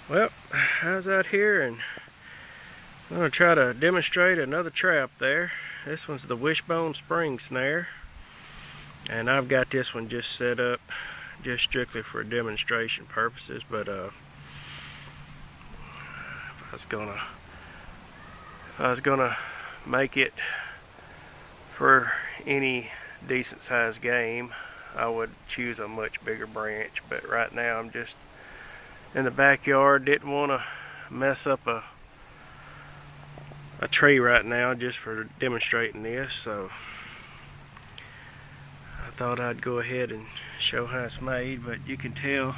Well, I was out here and I'm going to try to demonstrate another trap there. This one's the Wishbone spring snare, and I've got this one just set up just strictly for demonstration purposes, but if I was gonna make it for any decent sized game, I would choose a much bigger branch, but right now I'm just in the backyard. Didn't want to mess up a tree right now just for demonstrating this, so I thought I'd go ahead and show how it's made. But you can tell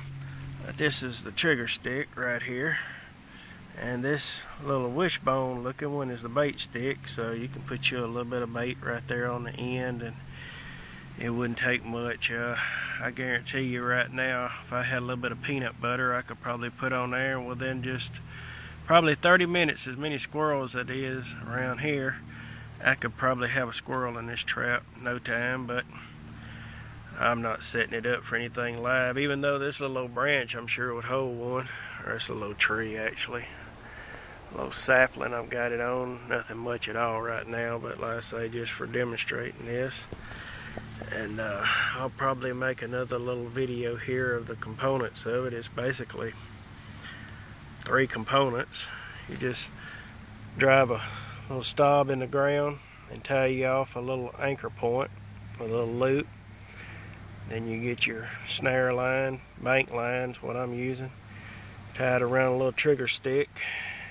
that this is the trigger stick right here, and this little wishbone looking one is the bait stick, so you can put you a little bit of bait right there on the end and it wouldn't take much. I guarantee you right now, if I had a little bit of peanut butter, I could probably put on there, and within just probably 30 minutes, as many squirrels as it is around here, I could probably have a squirrel in this trap in no time. But I'm not setting it up for anything live, even though this little old branch I'm sure would hold one, or it's a little tree actually, a little sapling I've got it on. Nothing much at all right now, but like I say, just for demonstrating this. And I'll probably make another little video here of the components of it. It's basically 3 components. You just drive a little stop in the ground and tie you off a little anchor point, a little loop. Then you get your snare line, bank lines, what I'm using, tied around a little trigger stick,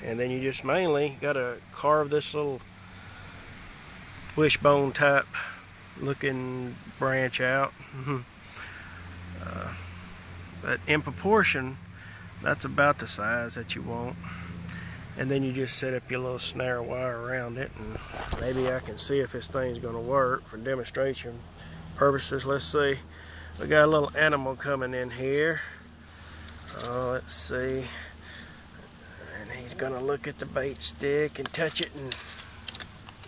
and then you just mainly got to carve this little wishbone type looking branch out. But in proportion, that's about the size that you want. And then you just set up your little snare wire around it, and maybe I can see if this thing's going to work for demonstration purposes. Let's see. We got a little animal coming in here. Let's see. And he's going to look at the bait stick and touch it,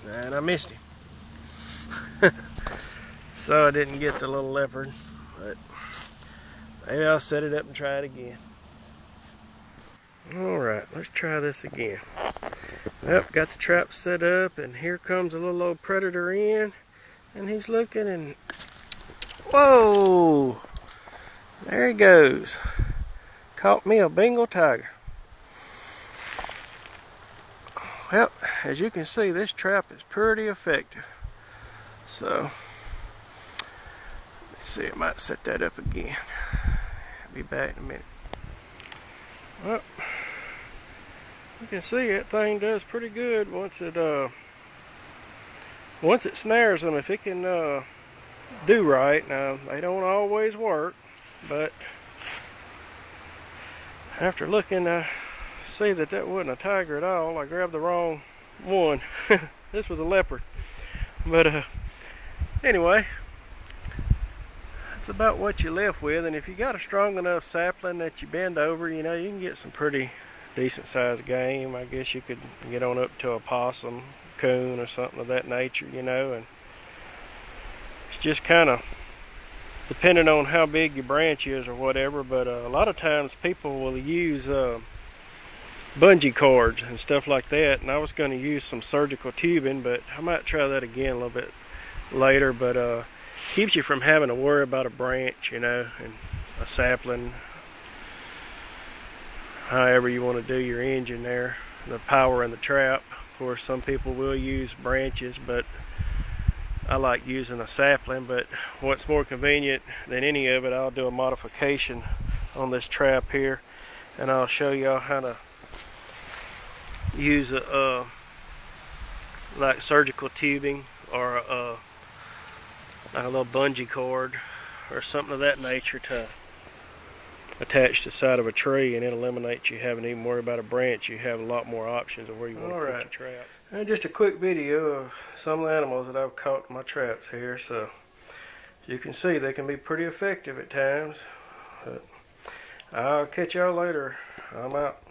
and I missed him. So I didn't get the little leopard, but maybe I'll set it up and try it again. Alright, let's try this again. Yep, got the trap set up, and here comes a little old predator in, and he's looking, and whoa! There he goes. Caught me a Bengal tiger. Well, as you can see, this trap is pretty effective. So, let's see, I might set that up again. I'll be back in a minute. Well, you can see that thing does pretty good once it snares them. If it can do right. Now, they don't always work, but after looking, I see that wasn't a tiger at all. I grabbed the wrong one. This was a leopard. But anyway, that's about what you're left with. And if you got a strong enough sapling that you bend over, you know, you can get some pretty decent sized game. I guess you could get on up to a possum, coon, or something of that nature, you know. And it's just kind of depending on how big your branch is or whatever. But a lot of times people will use bungee cords and stuff like that, and I was going to use some surgical tubing, but I might try that again a little bit later. But keeps you from having to worry about a branch, you know, and a sapling, however you want to do your engine there, the power in the trap. Of course, some people will use branches, but I like using a sapling. But what's more convenient than any of it, I'll do a modification on this trap here, and I'll show y'all how to use like surgical tubing, or like a little bungee cord or something of that nature to attach to the side of a tree, and it eliminates you having to even worry about a branch. You have a lot more options of where you want to put your trap. And just a quick video of some of the animals that I've caught in my traps here. So as you can see, they can be pretty effective at times. But I'll catch y'all later. I'm out.